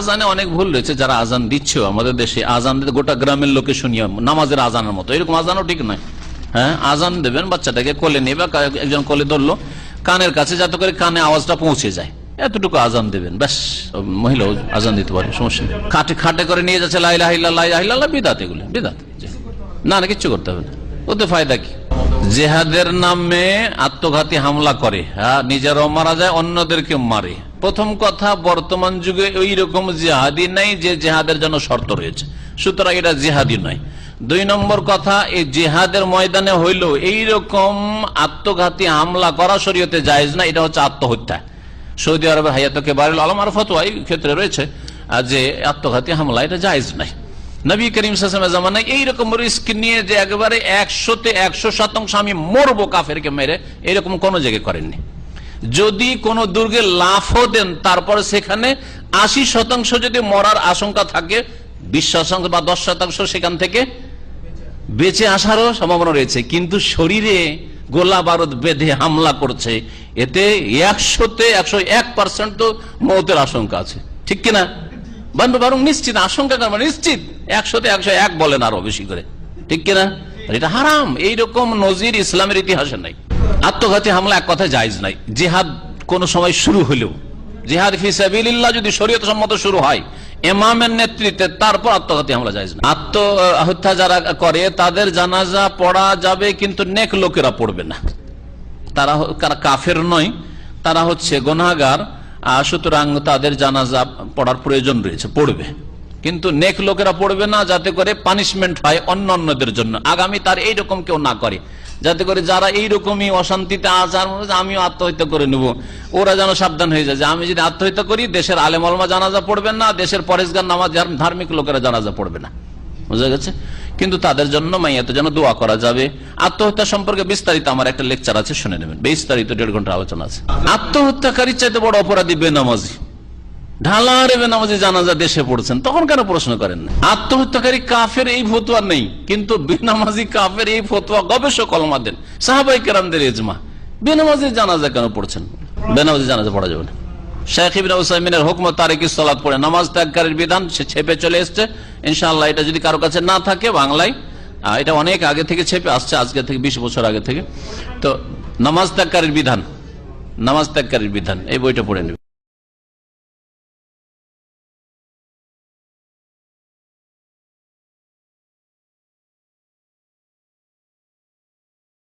আজানে অনেক ভুল রয়েছে। যারা আজান দিচ্ছে আমাদের দেশে, আজান দিতে গোটা গ্রামের লোকে শুনিয়ে নামাজের আজানের মতো, এরকম আজানও ঠিক নয়। হ্যাঁ, আজান দেবেন, বাচ্চাটাকে কোলে নিয়ে বা একজন কোলে ধরলো কানের কাছে, যাতে করে কানে আওয়াজটা পৌঁছে যায়, এতটুকু আজান দেবেন, ব্যাস। মহিলাও আজান দিতে পারে, সমস্যা নেই। খাটে খাটে করে নিয়ে যাচ্ছে লা ইলাহা ইল্লাল্লাহ, লা ইলাহা ইল্লাল্লাহ, বিদআত, এগুলো বিদআত। না না, কিচ্ছু করতে হবে না, ওতে ফায়দা কি? জেহাদের নামে আত্মঘাতী হামলা করে, হ্যাঁ, নিজেরাও মারা যায়, অন্যদেরকে মারে। প্রথম কথা, বর্তমান যুগে ওই রকম জেহাদি নাই যে জেহাদের জন্য শর্ত রয়েছে, সুতরাং এটা জেহাদি নয়। 2 নম্বর কথা, এই জেহাদের ময়দানে হইল এইরকম আত্মঘাতী হামলা করা শরীয়তে জায়েজ না, এটা হচ্ছে আত্মহত্যা। সৌদি আরবের হায়াতুল কিবারুল উলামার ফতোয়া এই ক্ষেত্রে রয়েছে যে আত্মঘাতী হামলা এটা জায়েজ নাই। নবী করিম সাল্লাল্লাহু আলাইহি ওয়াসাল্লামের জামানায় এইরকম রিস্ক নিয়ে যে একেবারে 100% আমি মরবো কাফেরকে মেরে, এরকম কোন জায়গায় করেননি। যদি কোন দুর্গে লাফও দেন, তারপরে সেখানে 80% যদি মরার আশঙ্কা থাকে, 20% বা 10% সেখান থেকে বেঁচে আসারও সম্ভাবনা রয়েছে। কিন্তু শরীরে গোলা বারুদ বেঁধে হামলা করছে, এতে 100% তো মৌতের আশঙ্কা আছে, ঠিক কিনা? বরং নিশ্চিত, আশঙ্কা করবেন নিশ্চিত, 100-101 বলেন আরো বেশি করে, ঠিক কিনা? এটা হারাম, এইরকম নজির ইসলামের ইতিহাসে নাই। আত্মঘাতী হামলা এক কথায় জায়েজ নাই। জিহাদ কোন সময় শুরু হলেও, জিহাদ ফি সাবিলিল্লাহ যদি শরীয়ত সম্মত শুরু হয় ইমামের নেতৃত্বে, তারপর আত্মঘাতী হামলা জায়েজ না। আত্মহত্যা যারা করে তাদের জানাজা পড়া যাবে, কিন্তু নেক লোকেরা পড়বে না। তারা কাফের নয়, তারা হচ্ছে গুনাহগার, সুতরাং তাদের জানাজা পড়ার প্রয়োজন রয়েছে, পড়বে, কিন্তু নেক লোকেরা পড়বে না, যাতে করে পানিশমেন্ট হয় অন্যদের জন্য, আগামী তার এইরকম কেউ না করে, যাতে করে যারা এইরকমই অশান্তিতে আচার, আমিও আত্মহত্যা করে নেব, ওরা যেন সাবধান হয়ে যায় যে আমি যদি আত্মহত্যা করি, দেশের আলেম ওলামা জানাজা পড়বেন না, দেশের পরেশগার নামাজ ধার্মিক লোকেরা জানাজা পড়বে না, বুঝা গেছে? কিন্তু তাদের জন্য মাইয়াতের জন্য দোয়া করা যাবে। আত্মহত্যা সম্পর্কে বিস্তারিত আমার একটা লেকচার আছে, শুনে নেবেন, বিস্তারিত 1.5 ঘন্টা আলোচনা আছে। আত্মহত্যাকারীর চাইতে বড় অপরাধী বেনামাজি। ঢালারে বেনামাজি জানাজা দেশে পড়ছেন, তখন কেন প্রশ্ন করেন না? আত্মহত্যাকারী কাফের এই ফতোয়া নেই, কিন্তু বেনামাজি কাফের এই ফতোয়া গবেষক ওলামা দেন, সাহাবায়ে কেরামদের ইজমা। বেনামাজি জানাজা কেন পড়ছেন? বেনামাজি জানাজা পড়া যাবে না। শেখ ইবনে উসাইমিনের হুকম তারিকিস সালাত পড়ে নামাজ ত্যাগকারীর বিধান ছেপে চলে এসছে। ইনশাআল্লাহ এটা যদি কারো কাছে না থাকে বাংলায়, এটা অনেক আগে থেকে ছেপে আসছে, আজকে থেকে 20 বছর আগে থেকে। তো নামাজ ত্যাগকারীর বিধান, নামাজ ত্যাগকারীর বিধান, এই বইটা পড়ে নেবে।